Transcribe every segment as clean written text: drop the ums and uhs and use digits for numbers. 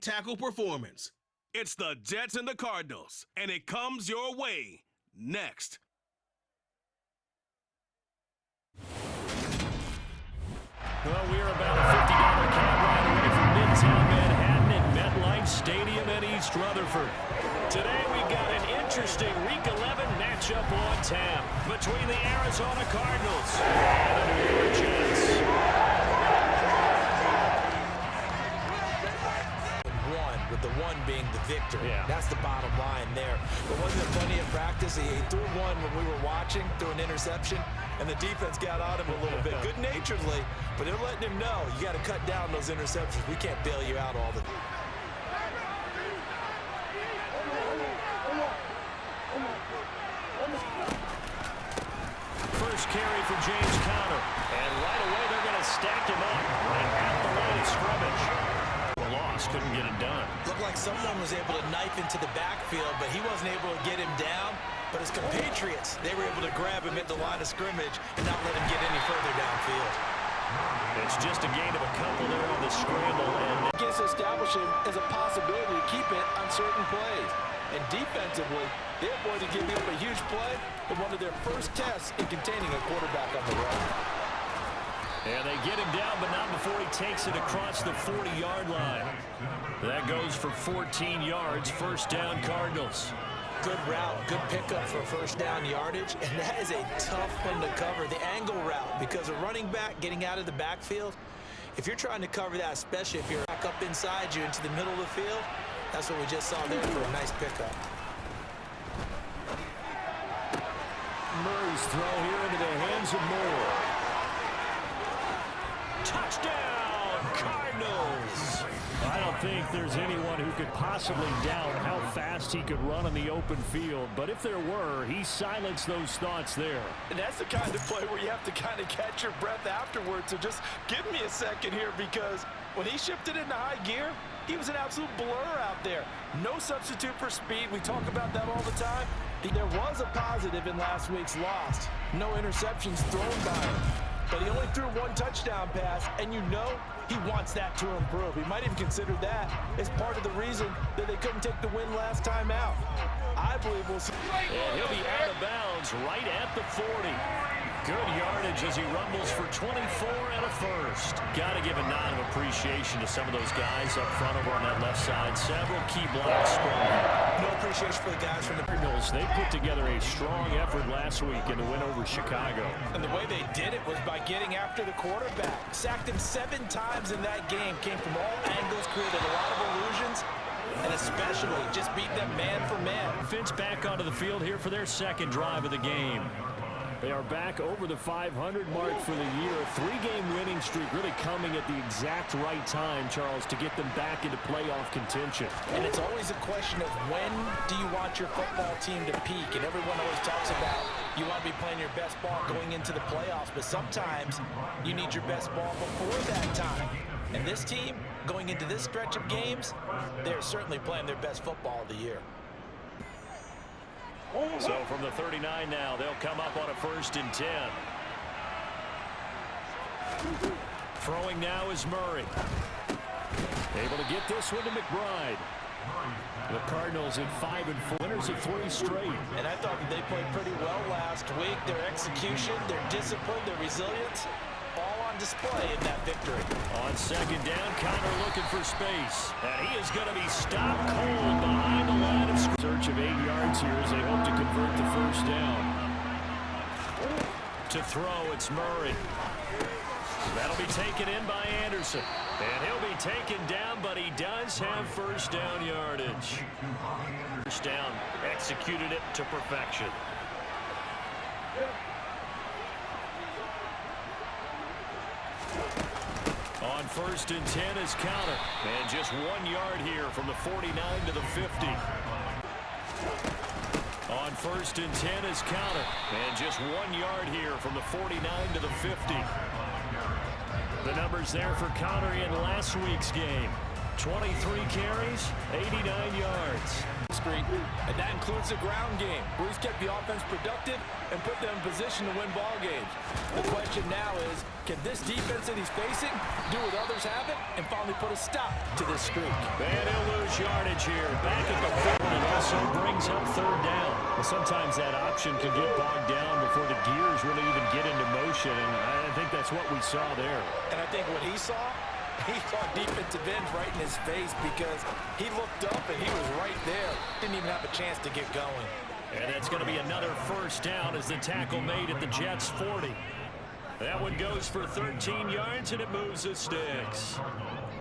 tackle performance. It's the Jets and the Cardinals, and it comes your way next. Well, we are about a $50 cab ride away from Midtown Manhattan at MetLife Stadium in East Rutherford. Today we've got an interesting Week 11 matchup on tap between the Arizona Cardinals and the New York Jets. With the one being the victor. Yeah. That's the bottom line there. But wasn't there plenty of practice? He threw one when we were watching, threw an interception, and the defense got on him a little bit. Good-naturedly, but they're letting him know, you got to cut down those interceptions. We can't bail you out all the time. First carry for James Conner. And right away they're going to stack him up right at the line of scrimmage. Couldn't get it done. Looked like someone was able to knife into the backfield, but he wasn't able to get him down. But his compatriots, they were able to grab him at the line of scrimmage and not let him get any further downfield. It's just a gain of a couple there on the scramble. And against establishing as a possibility to keep it on certain plays. And defensively, they avoided giving up a huge play in one of their first tests in containing a quarterback on the run. And they get him down, but not before he takes it across the 40-yard line. That goes for 14 yards, first down Cardinals. Good route, good pickup for first down yardage, and that is a tough one to cover, the angle route, because a running back getting out of the backfield, if you're trying to cover that, especially if you're back up inside you into the middle of the field, that's what we just saw there for a nice pickup. Murray's throw here into the hands of Moore. Touchdown, Cardinals! I don't think there's anyone who could possibly doubt how fast he could run on the open field, but if there were, he silenced those thoughts there. And that's the kind of play where you have to kind of catch your breath afterwards. So just give me a second here, because when he shifted into high gear, he was an absolute blur out there. No substitute for speed. We talk about that all the time. There was a positive in last week's loss. No interceptions thrown by him. But he only threw one touchdown pass, and you know he wants that to improve. He might even consider that as part of the reason that they couldn't take the win last time out. I believe we'll see. And he'll be out of bounds right at the 40. Good yardage as he rumbles for 24 and a first. Got to give a nod of appreciation to some of those guys up front over on that left side. Several key blocks sprung out. No appreciation for the guys from the Cardinals. They put together a strong effort last week in the win over Chicago. And the way they did it was by getting after the quarterback. Sacked him 7 times in that game. Came from all angles, created a lot of illusions, and especially just beat them man for man. Finch back onto the field here for their second drive of the game. They are back over the 500 mark for the year. A 3-game winning streak really coming at the exact right time, Charles, to get them back into playoff contention. And it's always a question of when do you want your football team to peak? And everyone always talks about you want to be playing your best ball going into the playoffs, but sometimes you need your best ball before that time. And this team, going into this stretch of games, they're certainly playing their best football of the year. So from the 39 now, they'll come up on a 1st and 10. Throwing now is Murray. Able to get this one to McBride. The Cardinals at 5-4, winners of 3 straight. And I thought that they played pretty well last week. Their execution, their discipline, their resilience, all on display in that victory. On 2nd down, Conner looking for space. And he is going to be stopped cold behind the line of scrimmage. Search of 8 yards here as they hope to convert the 1st down. To throw, it's Murray. That'll be taken in by Anderson. And he'll be taken down, but he does have 1st down yardage. 1st down, executed it to perfection. On 1st and 10 is Conner. And just 1 yard here from the 49 to the 50. On 1st and 10 is Conner. And just 1 yard here from the 49 to the 50. The numbers there for Conner in last week's game. 23 carries, 89 yards. Screen, and that includes the ground game, where he's kept the offense productive and put them in position to win ball games. The question now is, can this defense that he's facing do what others haven't and finally put a stop to this streak? And he'll lose yardage here. Back at the 4, and also brings up third down. Well, sometimes that option can get bogged down before the gears really even get into motion, and I think that's what we saw there. And I think what he saw defensive ends right in his face, because he looked up and he was right there. Didn't even have a chance to get going. And that's going to be another first down as the tackle made at the Jets' 40. That one goes for 13 yards, and it moves the sticks.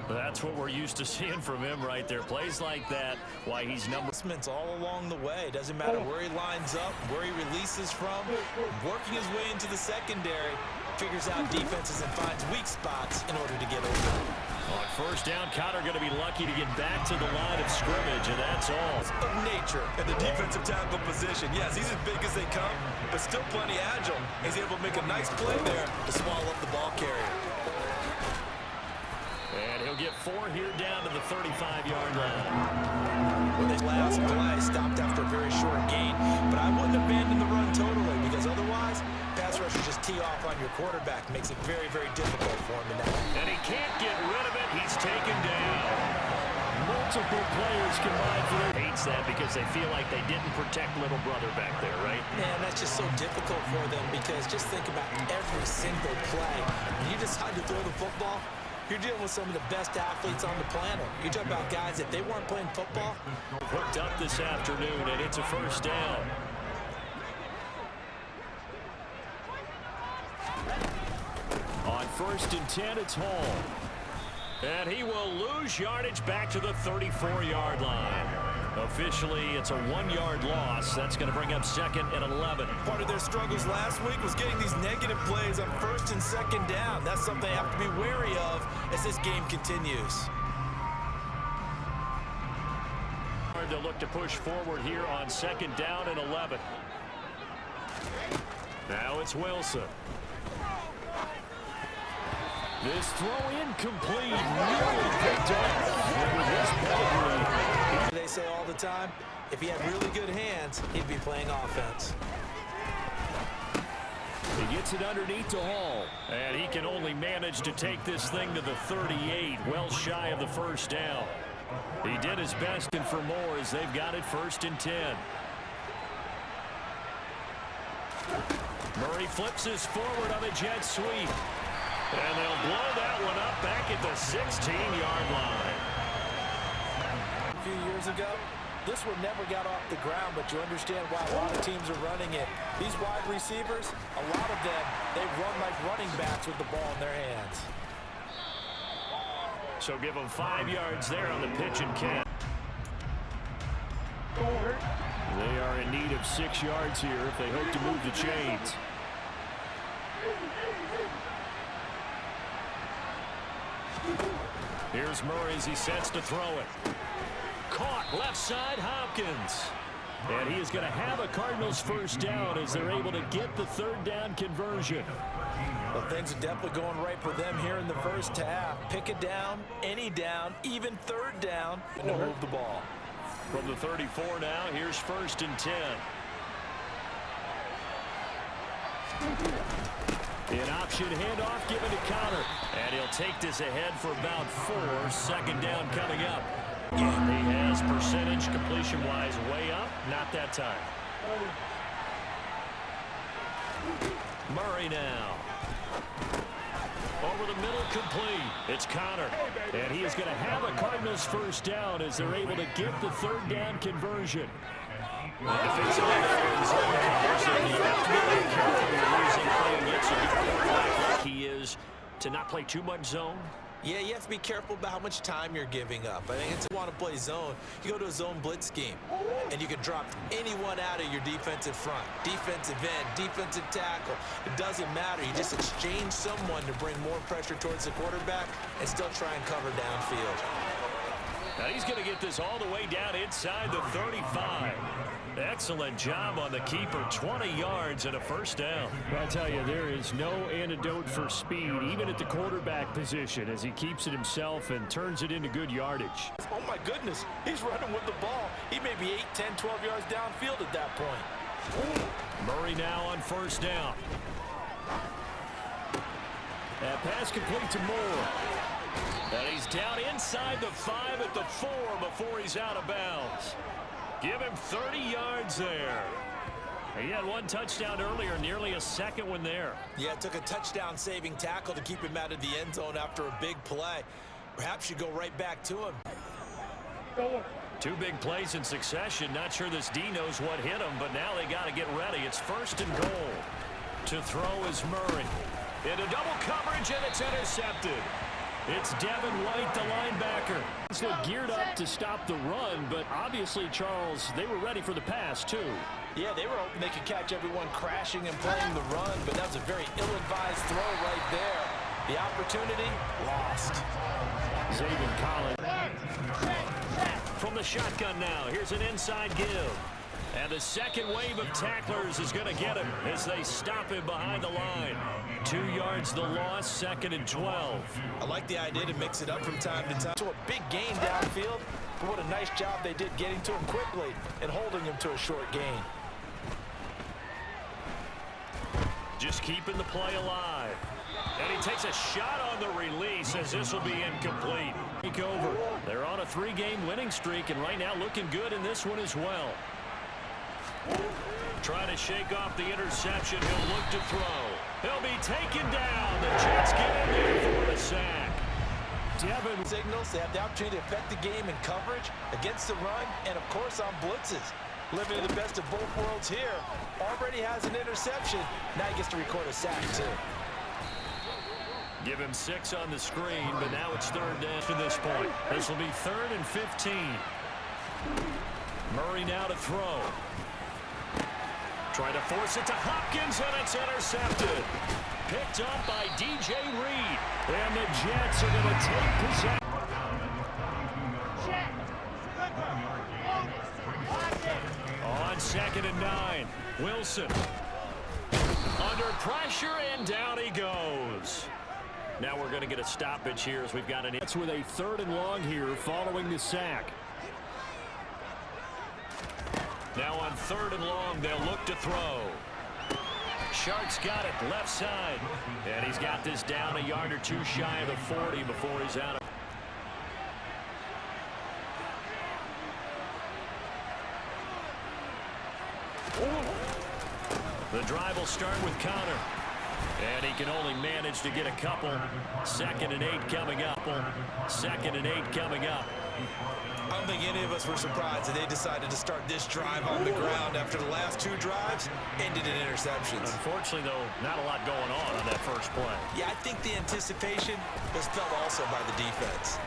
That's what we're used to seeing from him right there. Plays like that, why he's number... All along the way. Doesn't matter where he lines up, where he releases from, working his way into the secondary, figures out defenses and finds weak spots in order to get over. On first down, Conner going to be lucky to get back to the line of scrimmage, and that's all. Of nature at the defensive tackle position. Yes, he's as big as they come, but still plenty agile. He's able to make a nice play there to swallow up the ball carrier. And he'll get 4 here down to the 35-yard line. Well, this last play stopped after a very short gain, but I wouldn't abandon the run totally, because otherwise, pass rushers just tee off on your quarterback. Makes it very, very difficult for him to now. And he can't get rid of it. He's taken down. Multiple players combined for their... Hates that because they feel like they didn't protect little brother back there, right? Man, that's just so difficult for them, because just think about every single play. When you decide to throw the football, you're dealing with some of the best athletes on the planet. You talk about guys, if they weren't playing football. Hooked up this afternoon, and it's a first down. On 1st and 10, it's Hall. And he will lose yardage back to the 34-yard line. Officially, it's a 1-yard loss. That's going to bring up 2nd and 11. Part of their struggles last week was getting these negative plays on 1st and 2nd down. That's something they have to be wary of as this game continues. They'll look to push forward here on 2nd down and 11. Now it's Wilson. This throw incomplete. Nearly picked up. And with his pedigree. They say all the time, if he had really good hands, he'd be playing offense. He gets it underneath to Hall. And he can only manage to take this thing to the 38, well shy of the first down. He did his best, and for more as they've got it 1st and 10. Murray flips this forward on a jet sweep. And they'll blow that one up back at the 16-yard line. A few years ago, this one never got off the ground, but you understand why a lot of teams are running it. These wide receivers, a lot of them, they run like running backs with the ball in their hands. So give them 5 yards there on the pitch and catch. They are in need of 6 yards here if they hope to move the chains. Here's Murray as he sets to throw it. Caught left side, Hopkins. And he is going to have a Cardinals first down as they're able to get the 3rd down conversion. Well, things are definitely going right for them here in the first half. Pick it down, any down, even 3rd down, and to move the ball. From the 34 now, here's 1st and 10. An option handoff given to Conner. And he'll take this ahead for about 4. 2nd down coming up. He has percentage completion-wise way up. Not that time. Murray now. Over the middle, complete. It's Conner. And he is going to have a Cardinals first down as they're able to get the 3rd down conversion. Defensively, you have to be very careful when you're losing play against a quarterback like he is to not play too much zone. Yeah, you have to be careful about how much time you're giving up. I think if you want to play zone, you go to a zone blitz scheme, and you can drop anyone out of your defensive front, defensive end, defensive tackle. It doesn't matter. You just exchange someone to bring more pressure towards the quarterback and still try and cover downfield. Now he's going to get this all the way down inside the 35. Excellent job on the keeper. 20 yards and a first down. I tell you, there is no antidote for speed, even at the quarterback position, as he keeps it himself and turns it into good yardage. Oh, my goodness. He's running with the ball. He may be 8, 10, 12 yards downfield at that point. Murray now on first down. That pass complete to Moore. And he's down inside the 5 at the 4 before he's out of bounds. Give him 30 yards there. He had one touchdown earlier, nearly a second one there. Yeah, it took a touchdown-saving tackle to keep him out of the end zone after a big play. Perhaps you go right back to him. 2 big plays in succession. Not sure this D knows what hit him, but now they got to get ready. It's first and goal. To throw is Murray. Into double coverage, and it's intercepted. It's Devin White, the linebacker. He's geared up to stop the run, but obviously, Charles, they were ready for the pass, too. Yeah, they were hoping they could catch everyone crashing and playing the run, but that was a very ill-advised throw right there. The opportunity lost. Zaven Collins. From the shotgun now, here's an inside give. And the second wave of tacklers is going to get him as they stop him behind the line. 2 yards the loss, 2nd and 12. I like the idea to mix it up from time to time. To a big gain downfield, but what a nice job they did getting to him quickly and holding him to a short gain. Just keeping the play alive. And he takes a shot on the release as this will be incomplete. Take over. They're on a 3-game winning streak and right now looking good in this one as well. Trying to shake off the interception. He'll look to throw. He'll be taken down. The Jets get in there for a sack. Devin signals they have the opportunity to affect the game in coverage, against the run, and of course on blitzes. Living the best of both worlds here. Already has an interception. Now he gets to record a sack too. Give him 6 on the screen, but now it's 3rd down to this point. This will be 3rd and 15. Murray now to throw. Trying to force it to Hopkins, and it's intercepted. Picked up by DJ Reed. And the Jets are going to take possession. On 2nd and 9, Wilson. Under pressure, and down he goes. Now we're going to get a stoppage here as we've got an... That's with a 3rd and long here following the sack. Now on 3rd and long, they'll look to throw. Sharks got it left side. And he's got this down a yard or 2 shy of the 40 before he's out of... The drive will start with Connor. And he can only manage to get a couple. 2nd and 8 coming up. 2nd and 8 coming up. I don't think any of us were surprised that they decided to start this drive on the ground after the last 2 drives ended in interceptions. Unfortunately, though, not a lot going on that first play. Yeah, I think the anticipation was felt also by the defense.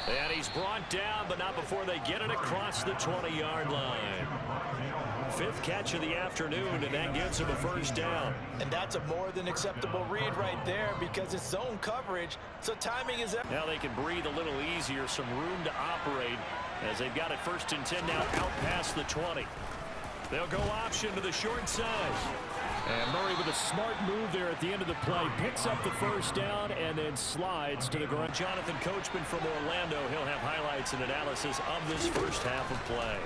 And he's brought down, but not before they get it across the 20-yard line. 5th catch of the afternoon, and that gives him a first down. And that's a more than acceptable read right there because it's zone coverage, so timing is... Now they can breathe a little easier, some room to operate as they've got it 1st and 10 now out past the 20. They'll go option to the short side. And Murray with a smart move there at the end of the play. Picks up the first down and then slides to the ground. Jonathan Coachman from Orlando. He'll have highlights and analysis of this first half of play.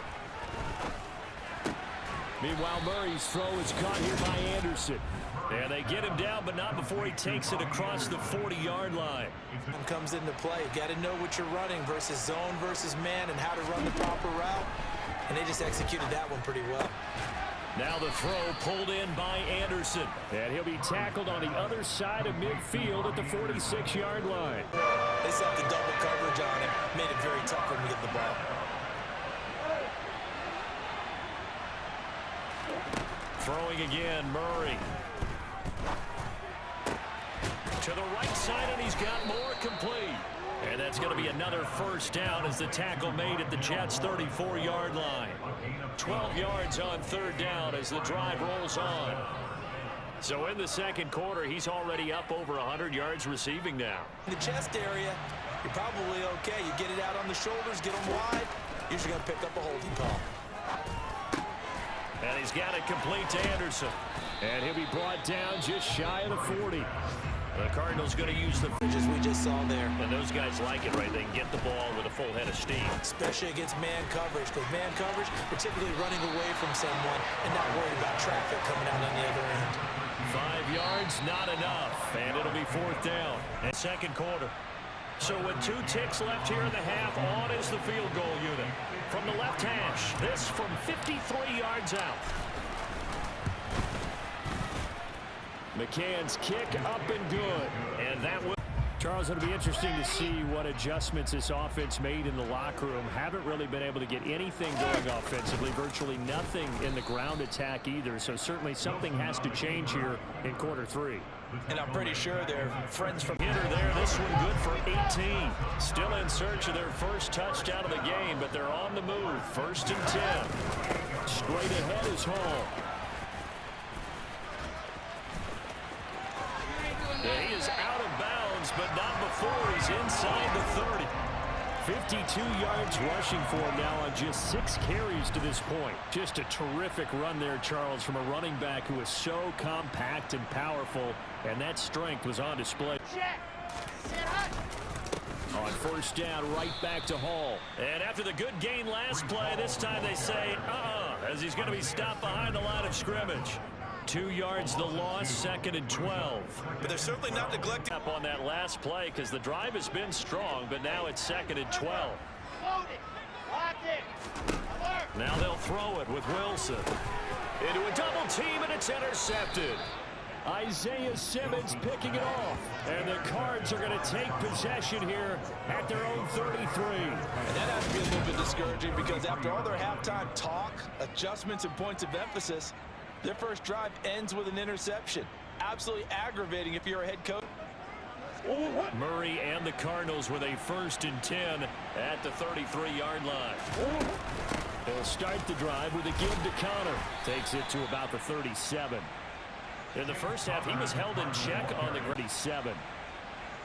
Meanwhile, Murray's throw is caught here by Anderson. And they get him down, but not before he takes it across the 40-yard line. Comes into play. You got to know what you're running versus zone versus man and how to run the proper route. And they just executed that one pretty well. Now the throw pulled in by Anderson. And he'll be tackled on the other side of midfield at the 46-yard line. They set the double coverage on him. Made it very tough for him to get the ball. Throwing again, Murray. To the right side, and he's got more complete. And that's going to be another first down as the tackle made at the Jets' 34-yard line. 12 yards on 3rd down as the drive rolls on. So in the second quarter, he's already up over 100 yards receiving now. In the chest area, you're probably okay. You get it out on the shoulders, get them wide, usually going to pick up a holding call. And he's got it complete to Anderson. And he'll be brought down just shy of the 40. The Cardinals going to use the As we just saw there. And those guys like it, right? They can get the ball with a full head of steam. Especially against man coverage, because man coverage, we're typically running away from someone and not worried about traffic coming out on the other end. 5 yards, not enough. And it'll be 4th down. And second quarter. So with 2 ticks left here in the half, on is the field goal unit. From the left hash, this from 53 yards out. McCann's kick up and good. And that will... Charles, it'll be interesting to see what adjustments this offense made in the locker room. Haven't really been able to get anything going offensively. Virtually nothing in the ground attack either. So certainly something has to change here in quarter 3. And I'm pretty sure they're friends from... Hitter there, this one good for 18. Still in search of their first touchdown of the game, but they're on the move. 1st and 10. Straight ahead is Hall. He is out of bounds, but not before he's inside the 30. 52 yards rushing for him now on just 6 carries to this point. Just a terrific run there, Charles, from a running back who is so compact and powerful, and that strength was on display. On 1st down, right back to Hall. And after the good gain last play, this time they say, as he's going to be stopped behind the line of scrimmage. 2 yards the loss, 2nd and 12. But they're certainly not neglecting... Up on that last play because the drive has been strong, but now it's 2nd and 12. Now they'll throw it with Wilson. Into a double team, and it's intercepted. Isaiah Simmons picking it off. And the Cards are going to take possession here at their own 33. And that has to be a little bit discouraging because after all their halftime talk, adjustments, and points of emphasis, their first drive ends with an interception. Absolutely aggravating if you're a head coach. Murray and the Cardinals with a 1st and 10 at the 33-yard line. They'll start the drive with a give to Connor. Takes it to about the 37. In the first half, he was held in check on the 37.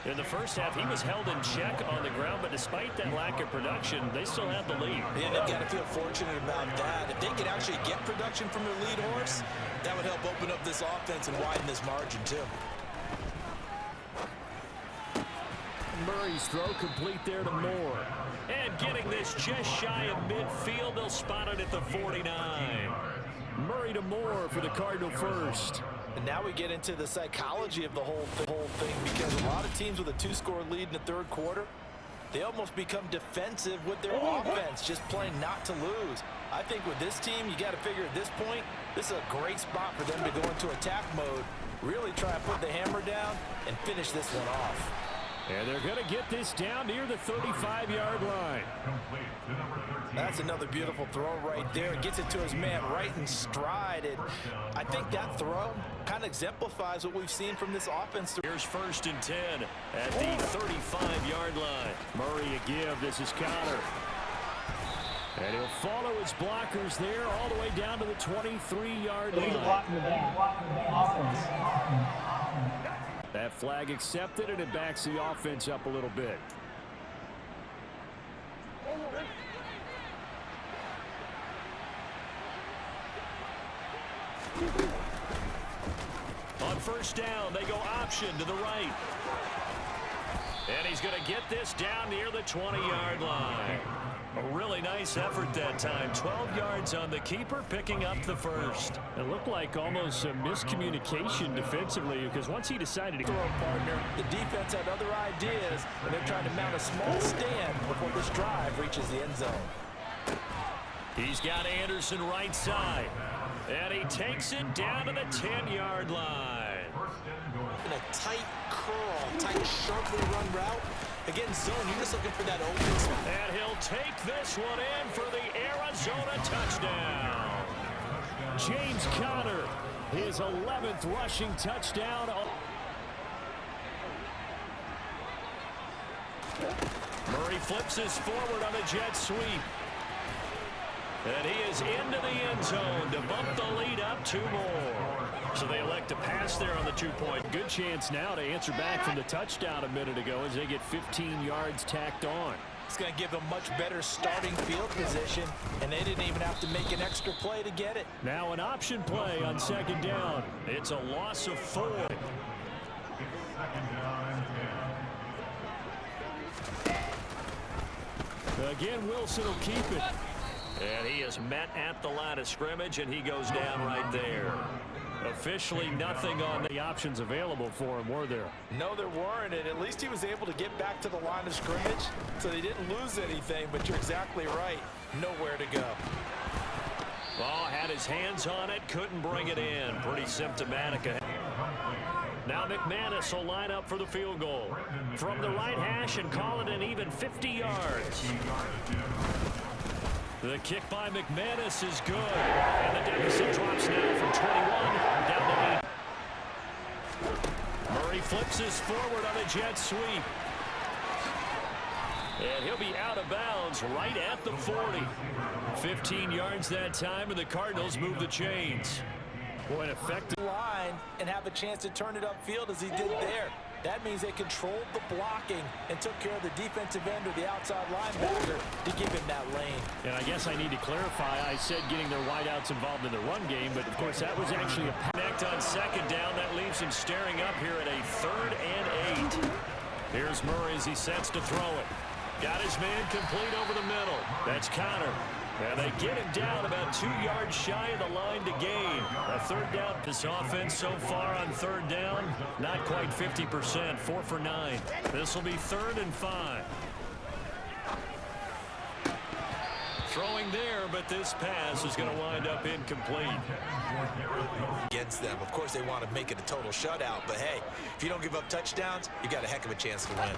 In the first half, he was held in check on the ground, but despite that lack of production, they still have the lead. Yeah, they've got to feel fortunate about that. If they could actually get production from their lead horse, that would help open up this offense and widen this margin, too. Murray's throw complete there to Moore. And getting this just shy of midfield, they'll spot it at the 49. Murray to Moore for the Cardinal first. And now we get into the psychology of the whole thing because a lot of teams with a 2-score lead in the 3rd quarter, they almost become defensive with their offense, just playing not to lose. I think with this team, you got to figure at this point, this is a great spot for them to go into attack mode, really try and put the hammer down and finish this one off. And they're going to get this down near the 35-yard line. That's another beautiful throw right there. Gets it to his man right in stride. And I think that throw kind of exemplifies what we've seen from this offense. Here's 1st and 10 at the 35-yard line. Murray a give. This is Connor. And he'll follow his blockers there all the way down to the 23-yard line. That flag accepted, and it backs the offense up a little bit. On 1st down, they go option to the right. And he's going to get this down near the 20-yard line. A really nice effort that time. 12 yards on the keeper, picking up the first. It looked like almost a miscommunication defensively because once he decided to throw partner, the defense had other ideas, and they're trying to mount a small stand before this drive reaches the end zone. He's got Anderson right side. And he takes it down to the 10-yard line. In a tight curl, tight, sharply run route. Again, zone, you're just looking for that open spot. And he'll take this one in for the Arizona touchdown. James Conner, his 11th rushing touchdown. Murray flips this forward on a jet sweep. And he is into the end zone to bump the lead up 2 more. So they elect to pass there on the 2-point. Good chance now to answer back from the touchdown a minute ago as they get 15 yards tacked on. It's going to give them much better starting field position, and they didn't even have to make an extra play to get it. Now an option play on 2nd down. It's a loss of 4. Again, Wilson will keep it. And he is met at the line of scrimmage, and he goes down right there. Officially nothing on the options available for him, were there? No, there weren't, and at least he was able to get back to the line of scrimmage, so they didn't lose anything, but you're exactly right. Nowhere to go. Ball had his hands on it, couldn't bring it in. Pretty symptomatic. Now McManus will line up for the field goal. From the right hash and call it an even 50 yards. The kick by McManus is good. And the deficit drops now from 21 down to 8. Murray flips this forward on a jet sweep. And he'll be out of bounds right at the 40. 15 yards that time, and the Cardinals move the chains. Boy, an effective line and have a chance to turn it upfield as he did there. That means they controlled the blocking and took care of the defensive end or the outside linebacker to give him that lane. And I guess I need to clarify, I said getting their wideouts involved in the run game, but of course that was actually a connect on 2nd down. That leaves him staring up here at a 3rd and 8. Here's Murray as he sets to throw it. Got his man complete over the middle. That's Connor. And they get him down about 2 yards shy of the line to gain. A 3rd down. This offense so far on 3rd down, not quite 50%, 4 for 9. This will be 3rd and 5. Throwing there, but this pass is going to wind up incomplete. Against them. Of course, they want to make it a total shutout, but hey, if you don't give up touchdowns, you got a heck of a chance to win.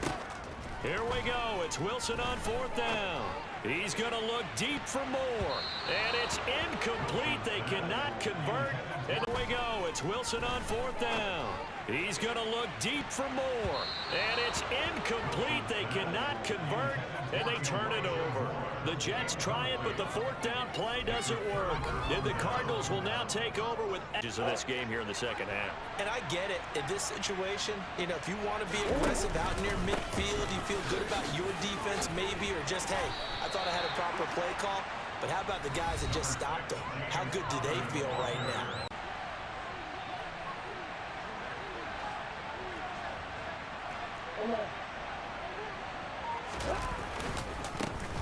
Here we go. It's Wilson on 4th down. He's going to look deep for more. And it's incomplete. They cannot convert. And here we go. It's Wilson on 4th down. He's going to look deep for more. And it's incomplete. They cannot convert. And they turn it over. The Jets try it, but the 4th down play doesn't work. And the Cardinals will now take over with edges of this game here in the 2nd half. And I get it. In this situation, you know, if you want to be aggressive out near midfield, you feel good about your defense maybe, or just, hey, I thought I had a proper play call. But how about the guys that just stopped them? How good do they feel right now?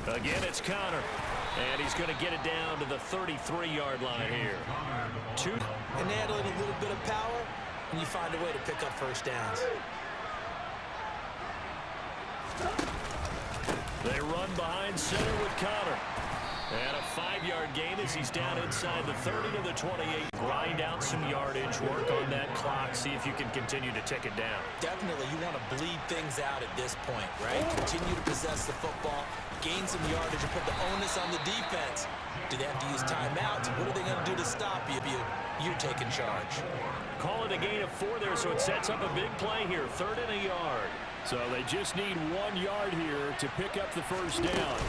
Again, it's Connor. And he's going to get it down to the 33-yard line here. And add a little bit of power, and you find a way to pick up 1st downs. They run behind center with Connor. And a 5-yard gain as he's down inside the 30 to the 28. Grind out some yardage, work on that clock, see if you can continue to tick it down. Definitely, you want to bleed things out at this point, right? Continue to possess the football, gain some yardage, and put the onus on the defense. Do they have to use timeouts? What are they going to do to stop you if you're taking charge? Call it a gain of 4 there, so it sets up a big play here, 3rd and a yard. So they just need 1 yard here to pick up the 1st down.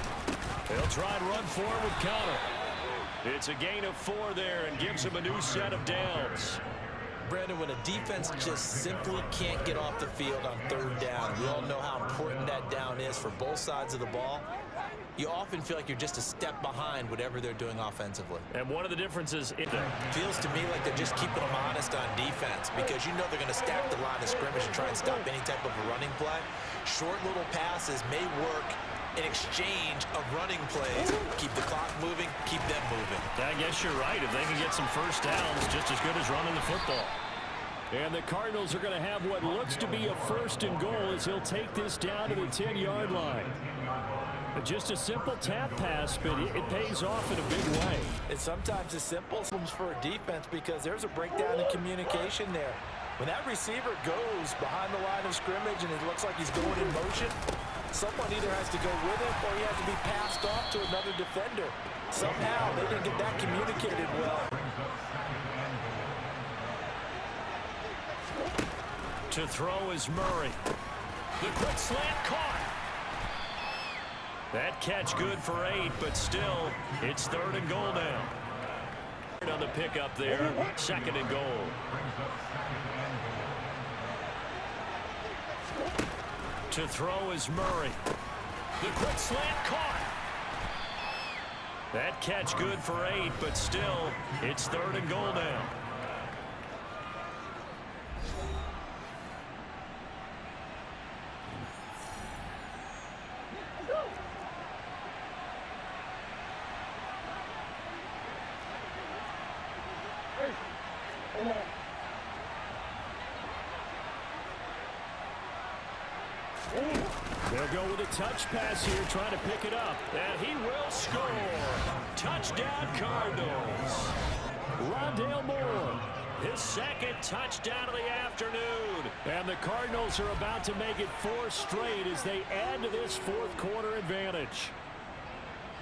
They'll try and run forward with Connor. It's a gain of 4 there and gives him a new set of downs. Brandon, when a defense just simply can't get off the field on 3rd down, we all know how important that down is for both sides of the ball. You often feel like you're just a step behind whatever they're doing offensively. And one of the differences feels to me like they're just keeping them honest on defense, because you know they're going to stack the line of scrimmage and try and stop any type of a running play. Short little passes may work in exchange of running plays. Keep the clock moving, keep them moving. I guess you're right. If they can get some 1st downs, just as good as running the football. And the Cardinals are going to have what looks to be a 1st and goal as he'll take this down to the 10-yard line. Just a simple tap pass, but it pays off in a big way. And sometimes it's simple for a defense because there's a breakdown in communication there. When that receiver goes behind the line of scrimmage and it looks like he's going in motion, someone either has to go with him or he has to be passed off to another defender. Somehow they didn't get that communicated well. To throw is Murray. The quick slant caught. That catch good for 8, but still, it's 3rd and goal now. On the pickup there, 2nd and goal. To throw is Murray. The quick slant caught. That catch good for 8, but still, it's 3rd and goal now. They'll go with a touch pass here, trying to pick it up. And he will score. Touchdown, Cardinals. Rondale Moore, his 2nd touchdown of the afternoon. And the Cardinals are about to make it 4 straight as they add to this 4th quarter advantage.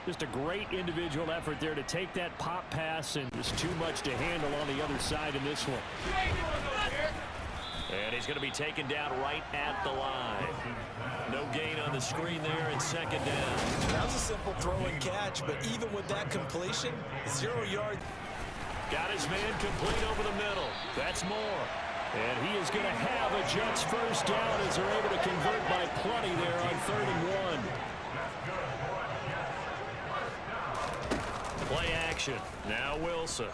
Just a great individual effort there to take that pop pass, and just too much to handle on the other side in this one. And he's going to be taken down right at the line. No gain on the screen there, and 2nd down. That was a simple throw and catch, but even with that completion, 0 yards. Got his man complete over the middle. That's Moore. And he is going to have a Jets 1st down as they're able to convert by plenty there on 3rd and 1. Play action. Now Wilson.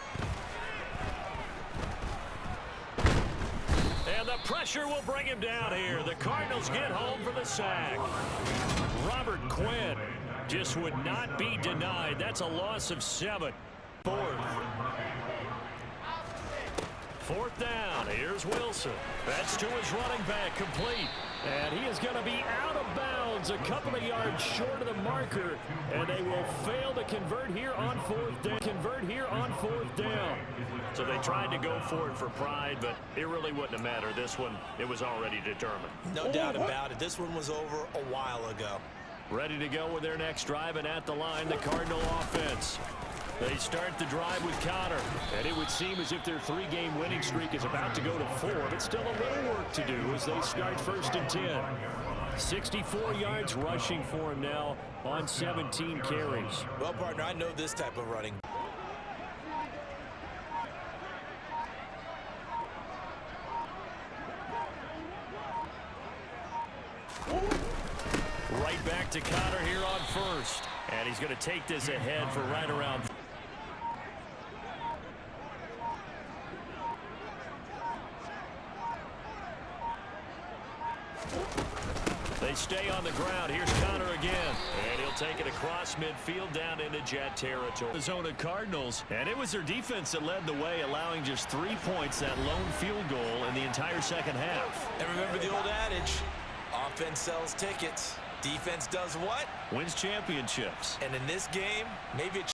And the pressure will bring him down here. The Cardinals get home for the sack. Robert Quinn just would not be denied. That's a loss of 7. 4th down. Here's Wilson. That's to his running back, complete. And he is going to be out of bounds a couple of yards short of the marker. And they will fail to convert here on 4th down. So they tried to go for it for pride, but it really wouldn't have mattered. This one, it was already determined. No doubt about it. This one was over a while ago. Ready to go with their next drive, and at the line, the Cardinal offense. They start the drive with Connor, and it would seem as if their 3-game winning streak is about to go to 4, but still a little work to do as they start 1st and 10. 64 yards rushing for him now on 17 carries. Well, partner, I know this type of running. Right back to Connor here on 1st. And he's going to take this ahead for right around. They stay on the ground. Here's Connor again. And he'll take it across midfield down into Jet territory. The zone of Cardinals. And it was their defense that led the way, allowing just 3 points, that lone field goal in the entire 2nd half. And remember the old adage, offense sells tickets. Defense does what? Wins championships. And in this game, maybe it's